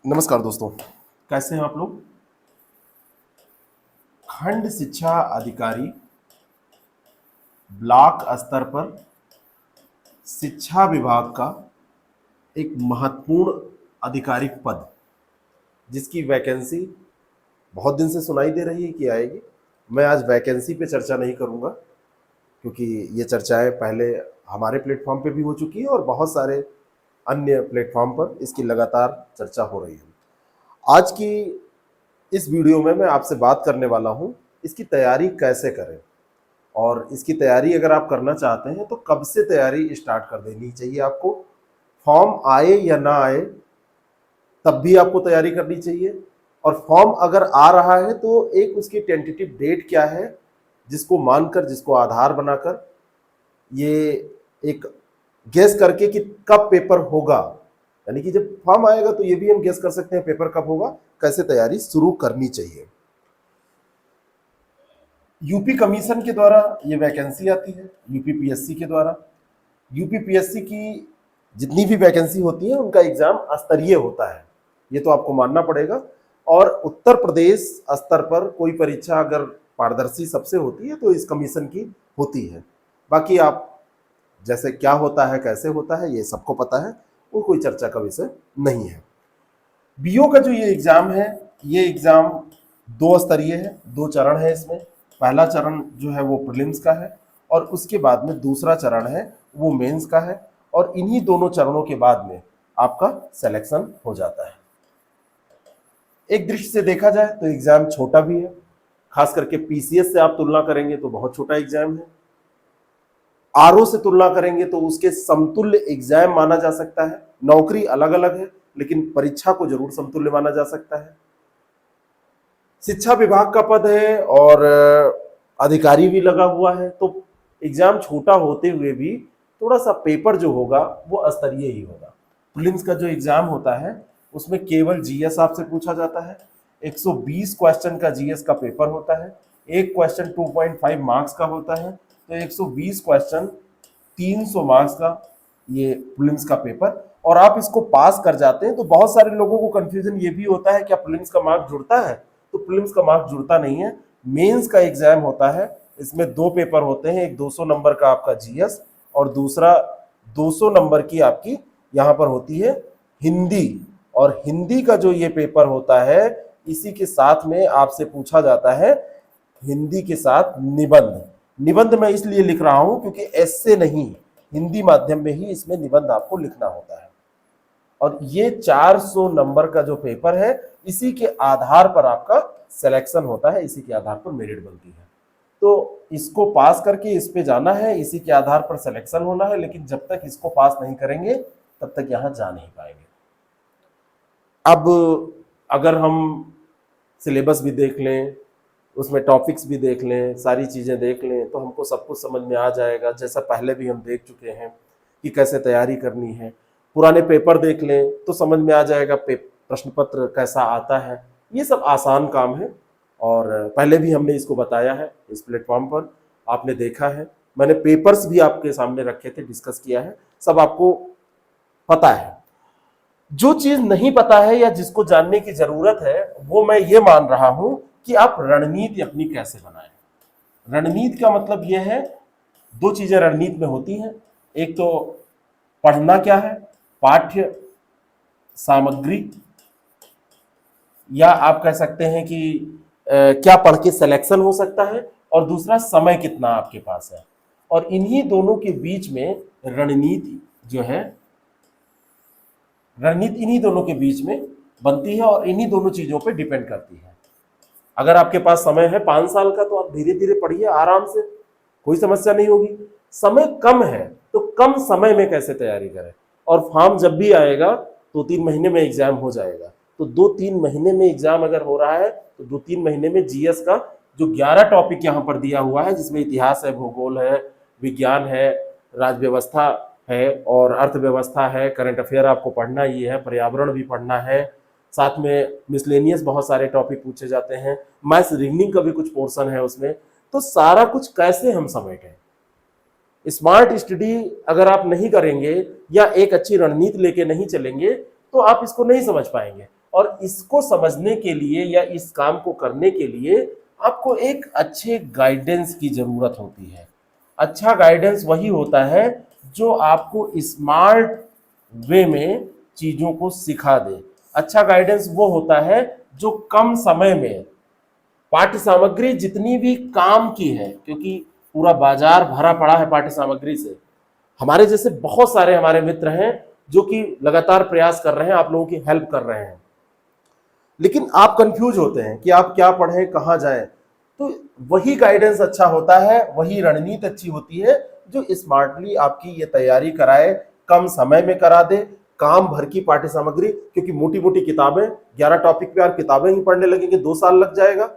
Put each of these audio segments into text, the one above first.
नमस्कार दोस्तों, कैसे हैं आप लोग। खंड शिक्षा अधिकारी ब्लॉक स्तर पर शिक्षा विभाग का एक महत्वपूर्ण आधिकारिक पद, जिसकी वैकेंसी बहुत दिन से सुनाई दे रही है कि आएगी। मैं आज वैकेंसी पे चर्चा नहीं करूंगा, क्योंकि ये चर्चाएं पहले हमारे प्लेटफॉर्म पे भी हो चुकी है और बहुत सारे अन्य प्लेटफॉर्म पर इसकी लगातार चर्चा हो रही है। आज की इस वीडियो में मैं आपसे बात करने वाला हूं, इसकी तैयारी कैसे करें, और इसकी तैयारी अगर आप करना चाहते हैं तो कब से तैयारी स्टार्ट कर देनी चाहिए आपको। फॉर्म आए या ना आए तब भी आपको तैयारी करनी चाहिए, और फॉर्म अगर आ रहा है तो एक उसकी टेंटेटिव डेट क्या है, जिसको मानकर, जिसको आधार बनाकर ये एक गेस करके कि कब पेपर होगा, यानी कि जब फॉर्म आएगा तो ये भी हम गेस कर सकते हैं पेपर कब होगा, कैसे तैयारी शुरू करनी चाहिए। यूपी कमीशन के द्वारा ये वैकेंसी आती है, यूपी पीएससी के द्वारा। यूपी पीएससी की जितनी भी वैकेंसी होती है उनका एग्जाम स्तरीय होता है, ये तो आपको मानना पड़ेगा। और उत्तर प्रदेश स्तर पर कोई परीक्षा अगर पारदर्शी सबसे होती है तो इस कमीशन की होती है। बाकी आप जैसे क्या होता है, कैसे होता है, ये सबको पता है, वो कोई चर्चा का विषय नहीं है। बीओ का जो ये एग्जाम है, ये एग्जाम दो स्तरीय है, दो चरण है इसमें। पहला चरण जो है वो प्रीलिम्स का है, और उसके बाद में दूसरा चरण है वो मेंस का है, और इन्हीं दोनों चरणों के बाद में आपका सिलेक्शन हो जाता है। एक दृष्टि से देखा जाए तो एग्जाम छोटा भी है, खास करके पीसीएस से आप तुलना करेंगे तो बहुत छोटा एग्जाम है। आरओ से तुलना करेंगे तो उसके समतुल्य एग्जाम माना जा सकता है। नौकरी अलग अलग है, लेकिन परीक्षा को जरूर समतुल्य माना जा सकता है। शिक्षा विभाग का पद है और अधिकारी भी लगा हुआ है, तो एग्जाम छोटा होते हुए भी थोड़ा सा पेपर जो होगा वो स्तरीय ही होगा। प्रीलिम्स का जो एग्जाम होता है उसमें केवल जीएस आपसे पूछा जाता है। 120 क्वेश्चन का जीएस का पेपर होता है, एक क्वेश्चन 2.5 मार्क्स का होता है, तो 120 क्वेश्चन 300 मार्क्स का ये प्रीलिम्स का पेपर। और आप इसको पास कर जाते हैं तो बहुत सारे लोगों को कंफ्यूजन ये भी होता है क्या प्रीलिम्स का मार्क्स जुड़ता है, तो प्रीलिम्स का मार्क्स जुड़ता नहीं है। मेंस का एग्जाम होता है, इसमें दो पेपर होते हैं, एक 200 नंबर का आपका जीएस और दूसरा 200 नंबर की आपकी यहाँ पर होती है हिंदी। और हिंदी का जो ये पेपर होता है इसी के साथ में आपसे पूछा जाता है हिंदी के साथ निबंध। निबंध मैं इसलिए लिख रहा हूं क्योंकि ऐसे नहीं, हिंदी माध्यम में ही इसमें निबंध आपको लिखना होता है। और ये 400 नंबर का जो पेपर है इसी के आधार पर आपका सिलेक्शन होता है, इसी के आधार पर मेरिट बनती है। तो इसको पास करके इस पे जाना है, इसी के आधार पर सिलेक्शन होना है, लेकिन जब तक इसको पास नहीं करेंगे तब तक यहां जा नहीं पाएंगे। अब अगर हम सिलेबस भी देख लें, उसमें टॉपिक्स भी देख लें, सारी चीज़ें देख लें, तो हमको सब कुछ समझ में आ जाएगा, जैसा पहले भी हम देख चुके हैं कि कैसे तैयारी करनी है। पुराने पेपर देख लें तो समझ में आ जाएगा प्रश्न पत्र कैसा आता है। ये सब आसान काम है और पहले भी हमने इसको बताया है इस प्लेटफॉर्म पर, आपने देखा है। मैंने पेपर्स भी आपके सामने रखे थे, डिस्कस किया है, सब आपको पता है। जो चीज नहीं पता है या जिसको जानने की जरूरत है वो मैं ये मान रहा हूं कि आप रणनीति अपनी कैसे बनाएं। रणनीति का मतलब यह है, दो चीजें रणनीति में होती हैं, एक तो पढ़ना क्या है, पाठ्य सामग्री, या आप कह सकते हैं कि क्या पढ़ के सिलेक्शन हो सकता है, और दूसरा समय कितना आपके पास है। और इन्हीं दोनों के बीच में रणनीति जो है, रणनीति इन्हीं दोनों के बीच में बनती है और इन्हीं दोनों चीजों पे डिपेंड करती है। अगर आपके पास समय है 5 साल का तो आप धीरे धीरे पढ़िए, आराम से, कोई समस्या नहीं होगी। समय कम है तो कम समय में कैसे तैयारी करें, और फॉर्म जब भी आएगा 2-3 महीने में एग्जाम हो जाएगा, तो 2-3 महीने में एग्जाम अगर हो रहा है तो 2-3 महीने में जीएस का जो 11 टॉपिक यहाँ पर दिया हुआ है, जिसमें इतिहास है, भूगोल है, विज्ञान है, राज्य व्यवस्था है और अर्थव्यवस्था है, करंट अफेयर आपको पढ़ना ही है, पर्यावरण भी पढ़ना है, साथ में मिसलेनियस बहुत सारे टॉपिक पूछे जाते हैं, मैथ्स रीजनिंग का भी कुछ पोर्शन है उसमें। तो सारा कुछ कैसे हम समेटें, स्मार्ट स्टडी अगर आप नहीं करेंगे या एक अच्छी रणनीति लेके नहीं चलेंगे तो आप इसको नहीं समझ पाएंगे। और इसको समझने के लिए या इस काम को करने के लिए आपको एक अच्छे गाइडेंस की जरूरत होती है। अच्छा गाइडेंस वही होता है जो आपको स्मार्ट वे में चीजों को सिखा दे। अच्छा गाइडेंस वो होता है जो कम समय में पाठ्य सामग्री जितनी भी काम की है, क्योंकि पूरा बाजार भरा पड़ा है पाठ्य सामग्री से। हमारे जैसे बहुत सारे हमारे मित्र हैं जो कि लगातार प्रयास कर रहे हैं, आप लोगों की हेल्प कर रहे हैं, लेकिन आप कंफ्यूज होते हैं कि आप क्या पढ़ें, कहां जाएं। तो वही गाइडेंस अच्छा होता है, वही रणनीति अच्छी होती है जो स्मार्टली आपकी ये तैयारी कराए, कम समय में करा दे, काम भर की पाठ्य सामग्री। क्योंकि मोटी मोटी किताबें, 11 टॉपिक पे आप किताबें ही पढ़ने लगेंगे 2 साल लग जाएगा।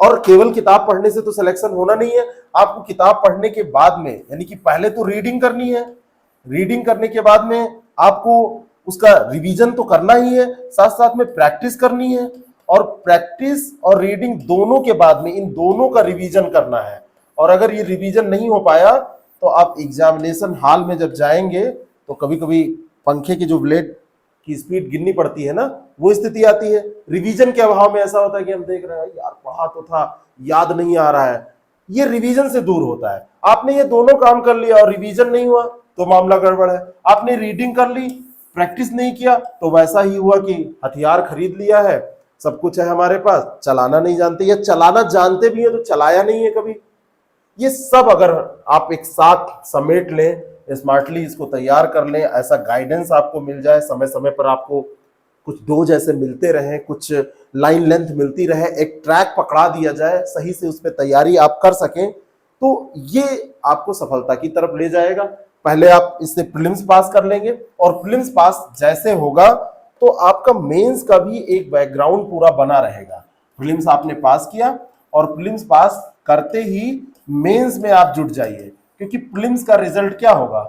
और केवल किताब पढ़ने से तो सिलेक्शन होना नहीं है, आपको किताब पढ़ने के बाद में, यानी कि पहले तो रीडिंग करनी है, रीडिंग करने के बाद में आपको उसका रिवीजन तो करना ही है, साथ साथ में प्रैक्टिस करनी है, और प्रैक्टिस और रीडिंग दोनों के बाद में इन दोनों का रिवीजन करना है। और अगर ये रिवीजन नहीं हो पाया तो आप एग्जामिनेशन हॉल में जब जाएंगे तो कभी कभी पंखे की जो ब्लेड की स्पीड गिननी पड़ती है ना, वो स्थिति आती है। रिवीजन के अभाव में ऐसा होता है कि हम देख रहे हैं यार पढ़ा तो था, याद नहीं आ रहा है। ये रिवीजन से दूर होता है। आपने ये दोनों काम कर लिया और रिवीजन नहीं हुआ तो मामला गड़बड़ है। आपने रीडिंग कर ली, प्रैक्टिस नहीं किया तो वैसा ही हुआ कि हथियार खरीद लिया है, सब कुछ है हमारे पास, चलाना नहीं जानते, या चलाना जानते भी हैं तो चलाया नहीं है कभी। ये सब अगर आप एक साथ समेट लें, स्मार्टली इसको तैयार कर लें, ऐसा गाइडेंस आपको मिल जाए, समय समय पर आपको कुछ डोज ऐसे मिलते रहे, कुछ लाइन लेंथ मिलती रहे, एक ट्रैक पकड़ा दिया जाए, सही से उस पर तैयारी आप कर सकें, तो ये आपको सफलता की तरफ ले जाएगा। पहले आप इससे प्रीलिम्स पास कर लेंगे, और प्रीलिम्स पास जैसे होगा तो आपका मेंस का भी एक बैकग्राउंड पूरा बना रहेगा। प्रीलिम्स आपने पास किया और प्रीलिम्स पास करते ही मेंस में आप जुट जाइए, क्योंकि प्रीलिम्स का रिजल्ट क्या होगा,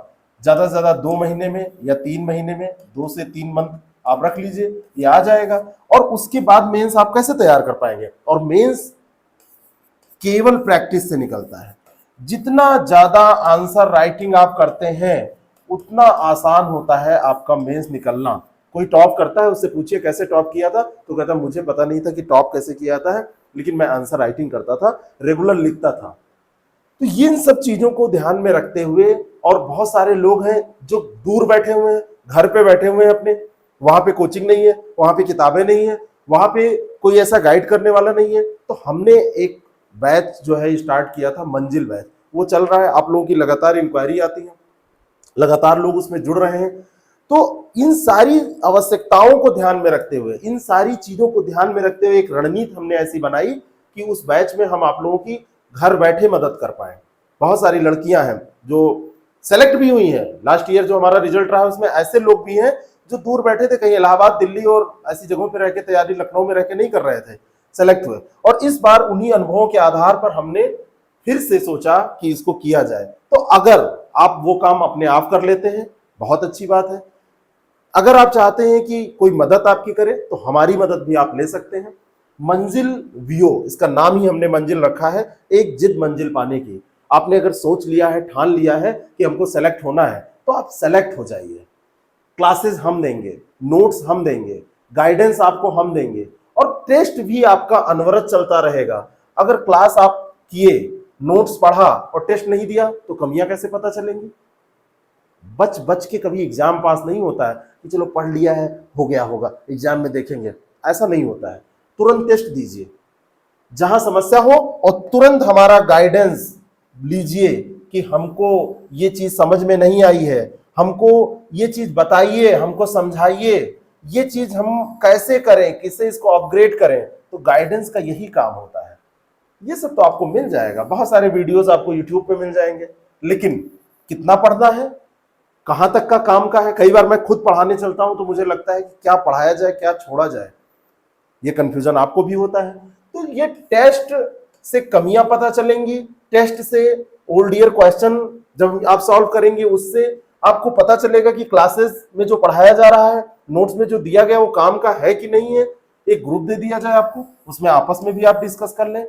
ज्यादा से ज्यादा 2 महीने में या 3 महीने में, 2 से 3 मंथ आप रख लीजिए, ये आ जाएगा। और उसके बाद मेंस आप कैसे तैयार कर पाएंगे? और मेंस केवल प्रैक्टिस से निकलता है। जितना ज्यादा आंसर राइटिंग आप करते हैं उतना आसान होता है आपका मेंस निकलना। कोई टॉप करता है, उससे पूछिए कैसे टॉप किया था, तो कहता मुझे पता नहीं था कि टॉप कैसे किया था है, लेकिन मैं आंसर राइटिंग करता था, रेगुलर लिखता था। तो इन सब चीजों को ध्यान में रखते हुए, और बहुत सारे लोग हैं जो दूर बैठे हुए हैं, घर पे बैठे हुए हैं अपने, वहां पे कोचिंग नहीं है, वहां पे किताबें नहीं है, वहां पे कोई ऐसा गाइड करने वाला नहीं है। तो हमने एक बैच जो है स्टार्ट किया था, मंजिल बैच, वो चल रहा है। आप लोगों की लगातार इंक्वायरी आती है, लगातार लोग उसमें जुड़ रहे हैं। तो इन सारी आवश्यकताओं को ध्यान में रखते हुए, इन सारी चीजों को ध्यान में रखते हुए एक रणनीति हमने ऐसी बनाई कि उस बैच में हम आप लोगों की घर बैठे मदद कर पाए। बहुत सारी लड़कियां हैं जो सेलेक्ट भी हुई हैं। लास्ट ईयर जो हमारा रिजल्ट रहा उसमें ऐसे लोग भी हैं जो दूर बैठे थे, कहीं इलाहाबाद, दिल्ली और ऐसी जगहों पर रह के तैयारी, लखनऊ में रह के नहीं कर रहे थे, सेलेक्ट हुए। और इस बार उन्हीं अनुभवों के आधार पर हमने फिर से सोचा कि इसको किया जाए। तो अगर आप वो काम अपने आप कर लेते हैं, बहुत अच्छी बात है। अगर आप चाहते हैं कि कोई मदद आपकी करे तो हमारी मदद भी आप ले सकते हैं। मंजिल वीओ, इसका नाम ही हमने मंजिल रखा है, एक जिद मंजिल पाने की। आपने अगर सोच लिया है, ठान लिया है कि हमको सेलेक्ट होना है, तो आप सेलेक्ट हो जाइए। क्लासेस हम देंगे, नोट्स हम देंगे, गाइडेंस आपको हम देंगे, और टेस्ट भी आपका अनवरत चलता रहेगा। अगर क्लास आप किए, नोट्स पढ़ा और टेस्ट नहीं दिया तो कमियां कैसे पता चलेंगी? बच बच के कभी एग्जाम पास नहीं होता है कि चलो पढ़ लिया है, हो गया होगा, एग्जाम में देखेंगे, ऐसा नहीं होता है। तुरंत टेस्ट दीजिए जहां समस्या हो, और तुरंत हमारा गाइडेंस लीजिए कि हमको ये चीज समझ में नहीं आई है, हमको ये चीज बताइए, हमको समझाइए, ये चीज हम कैसे करें, किससे इसको अपग्रेड करें। तो गाइडेंस का यही काम होता है। ये सब तो आपको मिल जाएगा, बहुत सारे वीडियोस आपको यूट्यूब पे मिल जाएंगे, लेकिन कितना पढ़ना है, कहां तक का काम का है। कई बार मैं खुद पढ़ाने चलता हूं तो मुझे लगता है कि क्या पढ़ाया जाए, क्या छोड़ा जाए, ये कंफ्यूजन आपको भी होता है। तो ये टेस्ट से कमियां पता चलेंगी, टेस्ट से ओल्ड ईयर क्वेश्चन जब आप सॉल्व करेंगे उससे आपको पता चलेगा कि क्लासेस में जो पढ़ाया जा रहा है, नोट्स में जो दिया गया वो काम का है कि नहीं है। एक ग्रुप दे दिया जाए आपको, उसमें आपस में भी आप डिस्कस कर लें।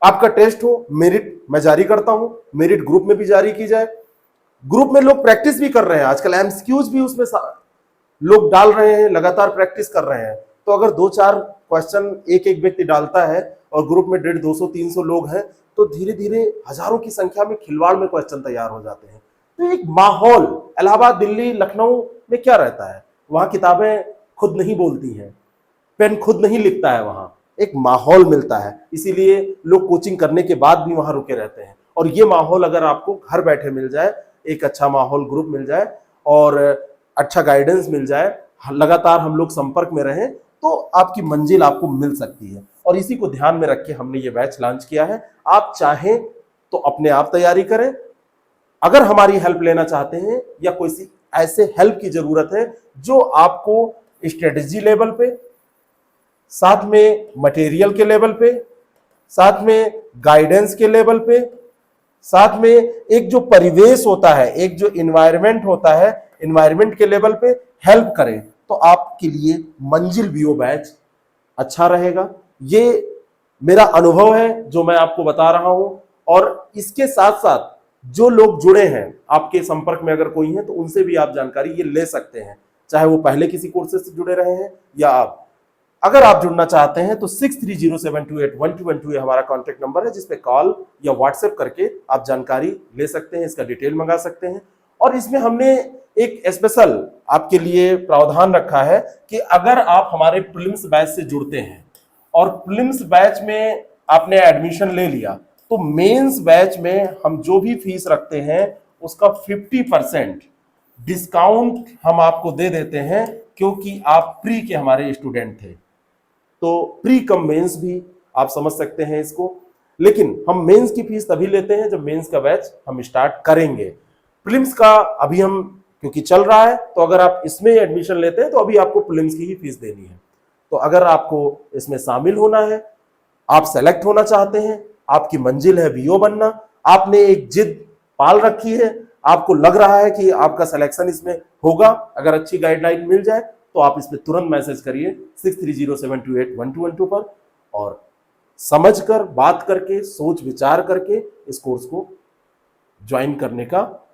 आपका टेस्ट हो, मेरिट मैं जारी करता हूं, मेरिट ग्रुप में भी जारी की जाए। ग्रुप में लोग प्रैक्टिस भी कर रहे हैं, आजकल एमसीक्यूज भी उसमें लोग डाल रहे हैं, लगातार प्रैक्टिस कर रहे हैं। तो अगर 2-4 क्वेश्चन एक एक व्यक्ति डालता है और ग्रुप में 150, 200, 300 लोग हैं, तो धीरे धीरे हजारों की संख्या में खिलवाड़ में क्वेश्चन तैयार हो जाते हैं। तो एक माहौल इलाहाबाद, दिल्ली, लखनऊ में क्या रहता है, वहां किताबें खुद नहीं बोलती हैं, पेन खुद नहीं लिखता है, वहां एक माहौल मिलता है, इसीलिए लोग कोचिंग करने के बाद भी वहां रुके रहते हैं। और ये माहौल अगर आपको घर बैठे मिल जाए, एक अच्छा माहौल ग्रुप मिल जाए और अच्छा गाइडेंस मिल जाए, लगातार हम लोग संपर्क में रहें, तो आपकी मंजिल आपको मिल सकती है। और इसी को ध्यान में रख के हमने ये बैच लॉन्च किया है। आप चाहें तो अपने आप तैयारी करें, अगर हमारी हेल्प लेना चाहते हैं या कोई ऐसे हेल्प की जरूरत है जो आपको स्ट्रेटेजी लेवल पे, साथ में मटेरियल के लेवल पे, साथ में गाइडेंस के लेवल पे, साथ में एक जो परिवेश होता है, एक जो इन्वायरमेंट होता है, इन्वायरमेंट के लेवल पे हेल्प करें, तो आपके लिए मंजिल बीओ बैच अच्छा रहेगा। ये मेरा अनुभव है जो मैं आपको बता रहा हूं। और इसके साथ साथ जो लोग जुड़े हैं, आपके संपर्क में अगर कोई है, तो उनसे भी आप जानकारी ये ले सकते हैं, चाहे वो पहले किसी कोर्सेज से जुड़े रहे हैं या आप। अगर आप जुड़ना चाहते हैं तो 6307281212 हमारा कॉन्टेक्ट नंबर है, जिसपे कॉल या व्हाट्सएप करके आप जानकारी ले सकते हैं, इसका डिटेल मंगा सकते हैं। और इसमें हमने एक स्पेशल आपके लिए प्रावधान रखा है कि अगर आप हमारे प्रीलिम्स बैच से जुड़ते हैं और प्रीलिम्स बैच में आपने एडमिशन ले लिया, तो मेंस बैच में हम जो भी फीस रखते हैं उसका 50% डिस्काउंट हम आपको दे देते हैं, क्योंकि आप प्री के हमारे स्टूडेंट थे। तो प्री कम मेंस भी आप समझ सकते हैं इसको, लेकिन हम मेंस की फीस तभी लेते हैं जब मेंस का बैच हम स्टार्ट करेंगे। प्रीलिम्स का अभी हम क्योंकि चल रहा है, तो अगर आप इसमें एडमिशन लेते हैं तो अभी आपको प्रीलिम्स की ही फीस देनी है। तो अगर आपको इसमें शामिल होना है, आप सेलेक्ट होना चाहते हैं, आपकी मंजिल है बीओ बनना, आपने एक जिद पाल रखी है, आपको लग रहा है कि आपका सिलेक्शन इसमें होगा, अगर अच्छी गाइडलाइन मिल जाए, तो आप इसमें तुरंत मैसेज करिए 6307281212 पर, और समझकर, बात करके, सोच विचार करके इस कोर्स को ज्वाइन करने का,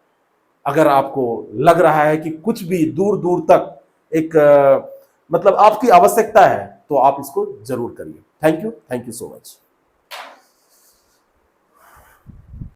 अगर आपको लग रहा है कि कुछ भी दूर दूर तक एक मतलब आपकी आवश्यकता है, तो आप इसको जरूर करिए। Thank you so much.